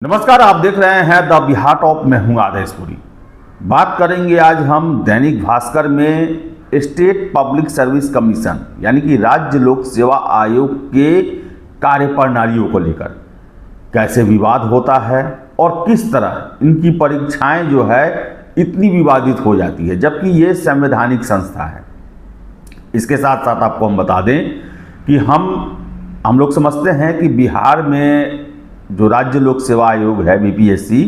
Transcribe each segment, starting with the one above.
नमस्कार, आप देख रहे हैं द बिहार टॉप। मैं हूं आदेशपुरी। बात करेंगे आज हम दैनिक भास्कर में स्टेट पब्लिक सर्विस कमीशन यानी कि राज्य लोक सेवा आयोग के कार्यप्रणालियों को लेकर कैसे विवाद होता है और किस तरह इनकी परीक्षाएं जो है इतनी विवादित हो जाती है, जबकि ये संवैधानिक संस्था है। इसके साथ साथ आपको हम बता दें कि हम लोग समझते हैं कि बिहार में जो राज्य लोक सेवा आयोग है बीपीएससी,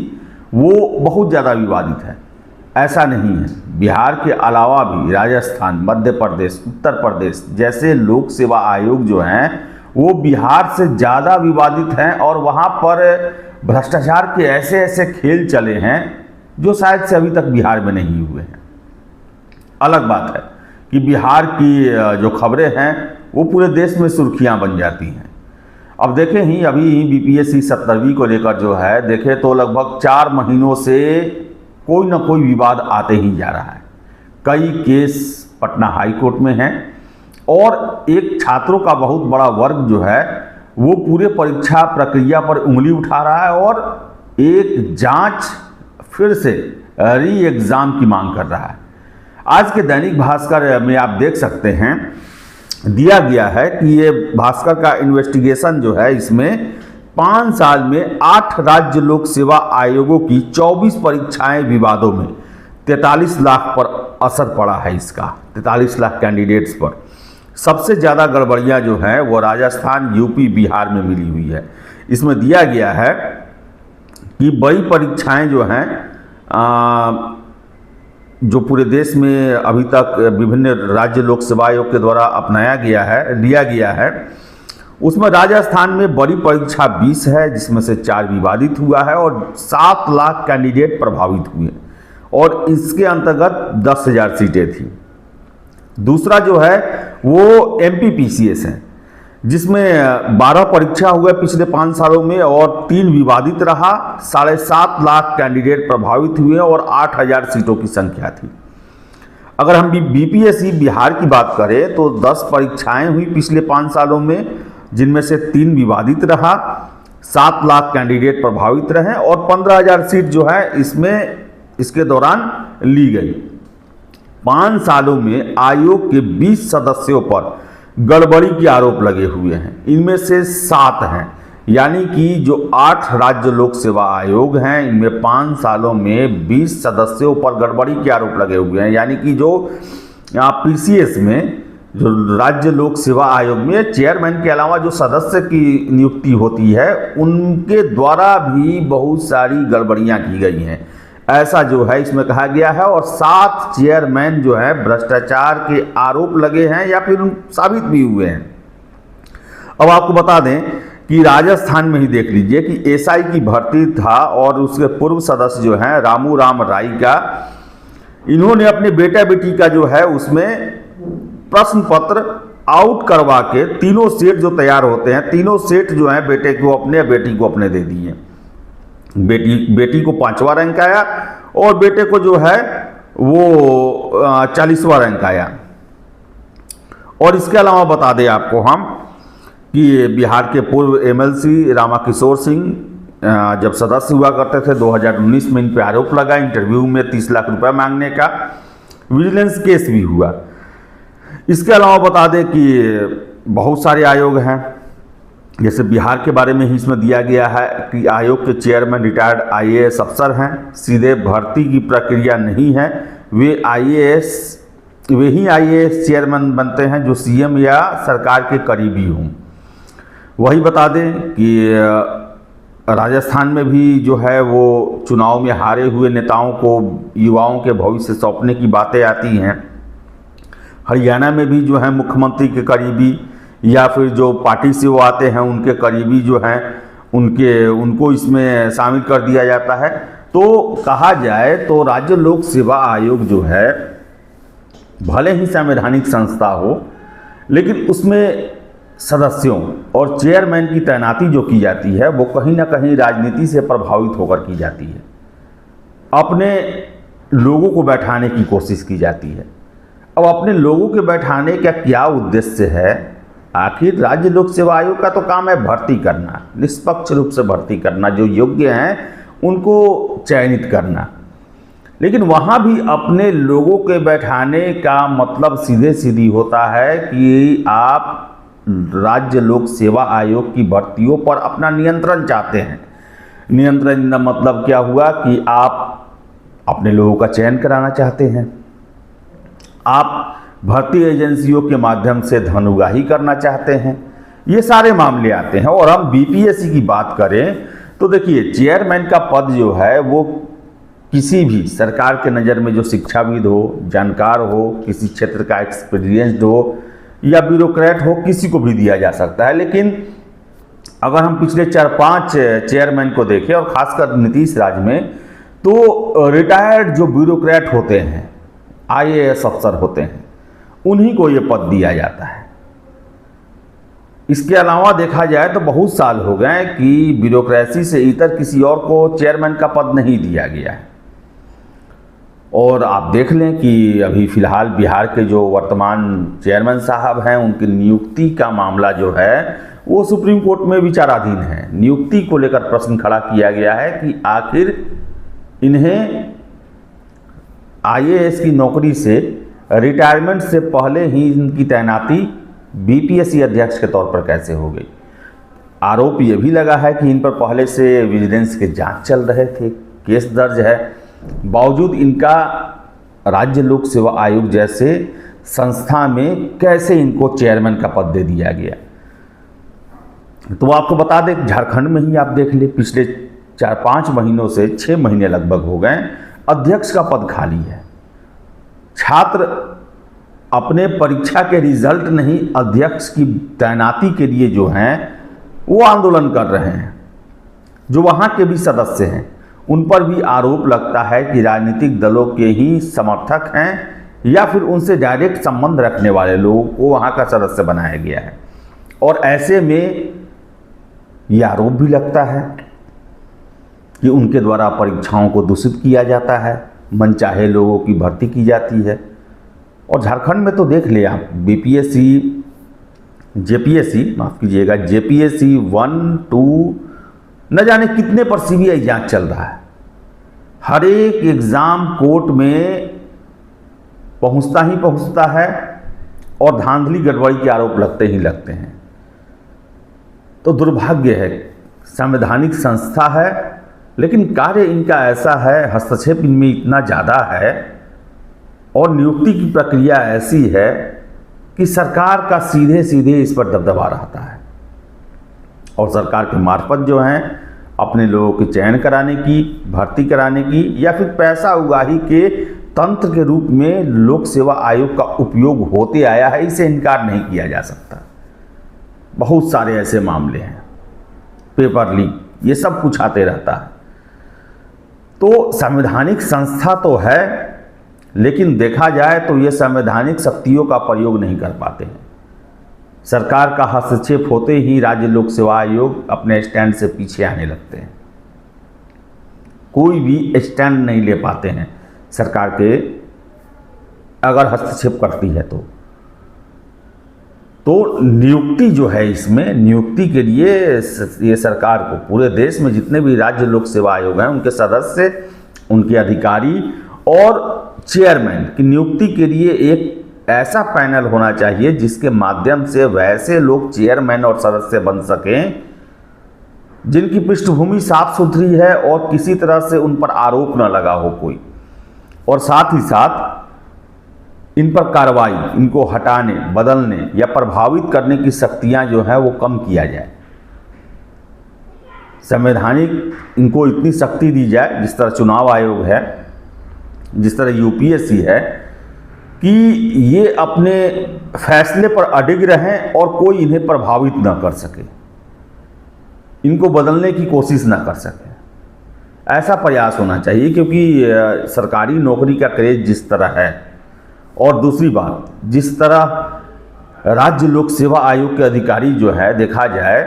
वो बहुत ज़्यादा विवादित है। ऐसा नहीं है, बिहार के अलावा भी राजस्थान, मध्य प्रदेश, उत्तर प्रदेश जैसे लोक सेवा आयोग जो हैं वो बिहार से ज़्यादा विवादित हैं और वहाँ पर भ्रष्टाचार के ऐसे ऐसे खेल चले हैं जो शायद से अभी तक बिहार में नहीं हुए हैं। अलग बात है कि बिहार की जो खबरें हैं वो पूरे देश में सुर्खियाँ बन जाती हैं। अब देखें ही अभी बीपीएससी 17वीं को लेकर जो है देखें तो लगभग 4 महीनों से कोई ना कोई विवाद आते ही जा रहा है। कई केस पटना हाई कोर्ट में हैं और एक छात्रों का बहुत बड़ा वर्ग जो है वो पूरे परीक्षा प्रक्रिया पर उंगली उठा रहा है और एक जांच फिर से री एग्ज़ाम की मांग कर रहा है। आज के दैनिक भास्कर में आप देख सकते हैं दिया गया है कि ये भास्कर का इन्वेस्टिगेशन जो है इसमें 5 साल में 8 राज्य लोक सेवा आयोगों की 24 परीक्षाएं विवादों में 43 लाख पर असर पड़ा है। इसका 43 लाख कैंडिडेट्स पर सबसे ज़्यादा गड़बड़ियां जो हैं वो राजस्थान, यूपी, बिहार में मिली हुई है। इसमें दिया गया है कि बड़ी परीक्षाएं जो हैं जो पूरे देश में अभी तक विभिन्न राज्य लोक सेवा आयोग के द्वारा अपनाया गया है, लिया गया है, उसमें राजस्थान में बड़ी परीक्षा 20 है जिसमें से 4 विवादित हुआ है और 7 लाख कैंडिडेट प्रभावित हुए और इसके अंतर्गत 10,000 सीटें थी। दूसरा जो है वो एमपीपीसीएस है जिसमें 12 परीक्षा हुए पिछले 5 सालों में और 3 विवादित रहा। 7.5 लाख कैंडिडेट प्रभावित हुए और 8,000 सीटों की संख्या थी। अगर हम बीपीएससी बिहार की बात करें तो 10 परीक्षाएं हुई पिछले 5 सालों में जिनमें से 3 विवादित रहा, 7 लाख कैंडिडेट प्रभावित रहे और 15,000 सीट जो है इसके दौरान ली गई। 5 सालों में आयोग के 20 सदस्यों पर गड़बड़ी के आरोप लगे हुए हैं। इनमें से 7 हैं, यानी कि जो 8 राज्य लोक सेवा आयोग हैं इनमें 5 सालों में 20 सदस्यों पर गड़बड़ी के आरोप लगे हुए हैं। यानी कि जो पीसीएस में, जो राज्य लोक सेवा आयोग में चेयरमैन के अलावा जो सदस्य की नियुक्ति होती है उनके द्वारा भी बहुत सारी गड़बड़ियां की गई हैं, ऐसा जो है इसमें कहा गया है। और 7 चेयरमैन जो है भ्रष्टाचार के आरोप लगे हैं या फिर साबित भी हुए हैं। अब आपको बता दें कि राजस्थान में ही देख लीजिए कि एसआई की भर्ती था और उसके पूर्व सदस्य जो हैं रामू राम राई का, इन्होंने अपने बेटा बेटी का जो है उसमें प्रश्न पत्र आउट करवा के तीनों सेट जो तैयार होते हैं, तीनों सेट जो है बेटे को अपने, बेटी को अपने दे दिए। बेटी को 5वां रैंक आया और बेटे को जो है वो 40वां रैंक आया। और इसके अलावा बता दें आपको हम कि बिहार के पूर्व एमएलसी रामाकिशोर सिंह जब सदस्य हुआ करते थे 2019 में इन पर आरोप लगा इंटरव्यू में 30 लाख रुपए मांगने का, विजिलेंस केस भी हुआ। इसके अलावा बता दें कि बहुत सारे आयोग हैं, जैसे बिहार के बारे में ही इसमें दिया गया है कि आयोग के चेयरमैन रिटायर्ड आईएएस अफसर हैं, सीधे भर्ती की प्रक्रिया नहीं है, वे ही आईएएस चेयरमैन बनते हैं जो सीएम या सरकार के करीबी हों। वही बता दें कि राजस्थान में भी जो है वो चुनाव में हारे हुए नेताओं को युवाओं के भविष्य सौंपने की बातें आती हैं। हरियाणा में भी जो है मुख्यमंत्री के करीबी या फिर जो पार्टी से वो आते हैं उनके करीबी जो हैं उनको इसमें शामिल कर दिया जाता है। तो कहा जाए तो राज्य लोक सेवा आयोग जो है भले ही संवैधानिक संस्था हो, लेकिन उसमें सदस्यों और चेयरमैन की तैनाती जो की जाती है वो कहीं ना कहीं राजनीति से प्रभावित होकर की जाती है। अपने लोगों को बैठाने की कोशिश की जाती है। अब अपने लोगों के बैठाने का क्या उद्देश्य है, आखिर राज्य लोक सेवा आयोग का तो काम है भर्ती करना, निष्पक्ष रूप से भर्ती करना, जो योग्य हैं उनको चयनित करना। लेकिन वहाँ भी अपने लोगों के बैठाने का मतलब सीधे सीधी होता है कि आप राज्य लोक सेवा आयोग की भर्तियों पर अपना नियंत्रण चाहते हैं। नियंत्रण का मतलब क्या हुआ कि आप अपने लोगों का चयन कराना चाहते हैं, आप भर्ती एजेंसियों के माध्यम से धन उगाही करना चाहते हैं, ये सारे मामले आते हैं। और हम बीपीएससी की बात करें तो देखिए, चेयरमैन का पद जो है वो किसी भी सरकार के नज़र में जो शिक्षाविद हो, जानकार हो, किसी क्षेत्र का एक्सपीरियंस्ड हो या ब्यूरोक्रेट हो, किसी को भी दिया जा सकता है। लेकिन अगर हम पिछले 4-5 चेयरमैन को देखें और खासकर नीतीश राज में, तो रिटायर्ड जो ब्यूरोक्रेट होते हैं, आईएएस अफसर होते हैं, उन्हीं को ये पद दिया जाता है। इसके अलावा देखा जाए तो बहुत साल हो गए कि ब्यूरोक्रेसी से इतर किसी और को चेयरमैन का पद नहीं दिया गया है। और आप देख लें कि अभी फ़िलहाल बिहार के जो वर्तमान चेयरमैन साहब हैं, उनकी नियुक्ति का मामला जो है वो सुप्रीम कोर्ट में विचाराधीन है। नियुक्ति को लेकर प्रश्न खड़ा किया गया है कि आखिर इन्हें आईएएस की नौकरी से रिटायरमेंट से पहले ही इनकी तैनाती बीपीएससी अध्यक्ष के तौर पर कैसे हो गई। आरोप ये भी लगा है कि इन पर पहले से विजिलेंस के जांच चल रहे थे, केस दर्ज है, बावजूद इनका राज्य लोक सेवा आयोग जैसे संस्था में कैसे इनको चेयरमैन का पद दे दिया गया। तो आपको बता दें, झारखंड में ही आप देख ले, पिछले 4-5 महीनों से 6 महीने लगभग हो गए, अध्यक्ष का पद खाली है। छात्र अपने परीक्षा के रिजल्ट नहीं, अध्यक्ष की तैनाती के लिए जो हैं वो आंदोलन कर रहे हैं। जो वहाँ के भी सदस्य हैं, उन पर भी आरोप लगता है कि राजनीतिक दलों के ही समर्थक हैं या फिर उनसे डायरेक्ट संबंध रखने वाले लोगों को वहाँ का सदस्य बनाया गया है। और ऐसे में ये आरोप भी लगता है कि उनके द्वारा परीक्षाओं को दूषित किया जाता है, मनचाहे लोगों की भर्ती की जाती है। और झारखंड में तो देख ले आप, बीपीएससी, जेपीएससी, माफ़ कीजिएगा, जेपीएससी 1, 2 न जाने कितने पर सीबीआई जांच चल रहा है। हर एक एग्ज़ाम कोर्ट में पहुंचता है और धांधली गड़बड़ी के आरोप लगते ही लगते हैं। तो दुर्भाग्य है, संवैधानिक संस्था है लेकिन कार्य इनका ऐसा है, हस्तक्षेप इनमें इतना ज़्यादा है और नियुक्ति की प्रक्रिया ऐसी है कि सरकार का सीधे सीधे इस पर दबदबा रहता है। और सरकार के मार्फत जो हैं अपने लोगों के चयन कराने की, भर्ती कराने की या फिर पैसा उगाही के तंत्र के रूप में लोक सेवा आयोग का उपयोग होते आया है, इसे इनकार नहीं किया जा सकता। बहुत सारे ऐसे मामले हैं, पेपर लीक, ये सब कुछ आते रहता है। तो संवैधानिक संस्था तो है, लेकिन देखा जाए तो ये संवैधानिक शक्तियों का प्रयोग नहीं कर पाते हैं। सरकार का हस्तक्षेप होते ही राज्य लोक सेवा आयोग अपने स्टैंड से पीछे आने लगते हैं, कोई भी स्टैंड नहीं ले पाते हैं सरकार के अगर हस्तक्षेप करती है तो नियुक्ति जो है, इसमें नियुक्ति के लिए ये सरकार को, पूरे देश में जितने भी राज्य लोक सेवा आयोग हैं उनके सदस्य, उनके अधिकारी और चेयरमैन की नियुक्ति के लिए एक ऐसा पैनल होना चाहिए जिसके माध्यम से वैसे लोग चेयरमैन और सदस्य बन सकें जिनकी पृष्ठभूमि साफ सुथरी है और किसी तरह से उन पर आरोप न लगा हो कोई, और साथ ही साथ इन पर कार्रवाई, इनको हटाने, बदलने या प्रभावित करने की शक्तियां जो है वो कम किया जाए। संवैधानिक इनको इतनी शक्ति दी जाए, जिस तरह चुनाव आयोग है, जिस तरह यूपीएससी है, कि ये अपने फैसले पर अडिग रहें और कोई इन्हें प्रभावित ना कर सके, इनको बदलने की कोशिश ना कर सके। ऐसा प्रयास होना चाहिए, क्योंकि सरकारी नौकरी का क्रेज जिस तरह है, और दूसरी बात, जिस तरह राज्य लोक सेवा आयोग के अधिकारी जो है, देखा जाए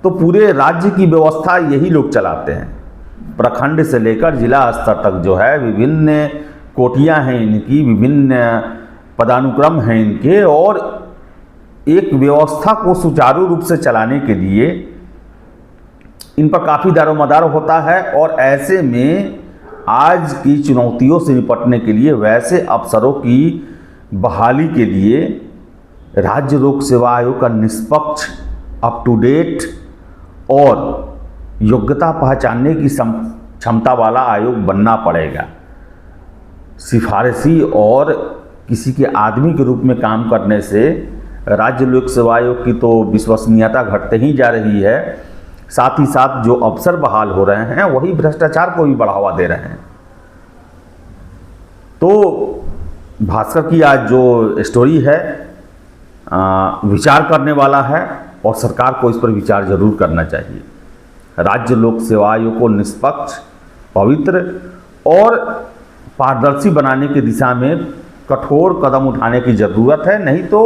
तो पूरे राज्य की व्यवस्था यही लोग चलाते हैं। प्रखंड से लेकर जिला स्तर तक जो है विभिन्न कोटियां हैं इनकी, विभिन्न पदानुक्रम हैं इनके, और एक व्यवस्था को सुचारू रूप से चलाने के लिए इन पर काफ़ी दारोमदार होता है। और ऐसे में आज की चुनौतियों से निपटने के लिए वैसे अफसरों की बहाली के लिए राज्य लोक सेवा आयोग का निष्पक्ष, अप टू डेट और योग्यता पहचानने की क्षमता वाला आयोग बनना पड़ेगा। सिफारिशी और किसी के आदमी के रूप में काम करने से राज्य लोक सेवा आयोग की तो विश्वसनीयता घटते ही जा रही है, साथ ही साथ जो अफसर बहाल हो रहे हैं वही भ्रष्टाचार को भी बढ़ावा दे रहे हैं। तो भास्कर की आज जो स्टोरी है विचार करने वाला है और सरकार को इस पर विचार जरूर करना चाहिए। राज्य लोक सेवा आयोग को निष्पक्ष, पवित्र और पारदर्शी बनाने की दिशा में कठोर कदम उठाने की जरूरत है, नहीं तो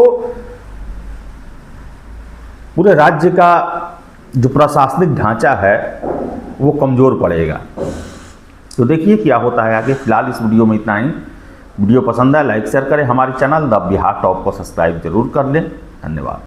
पूरे राज्य का जो प्रशासनिक ढांचा है वो कमज़ोर पड़ेगा। तो देखिए क्या होता है आगे। फिलहाल इस वीडियो में इतना ही। वीडियो पसंद है लाइक शेयर करें, हमारे चैनल द बिहार टॉप को सब्सक्राइब जरूर कर लें। धन्यवाद।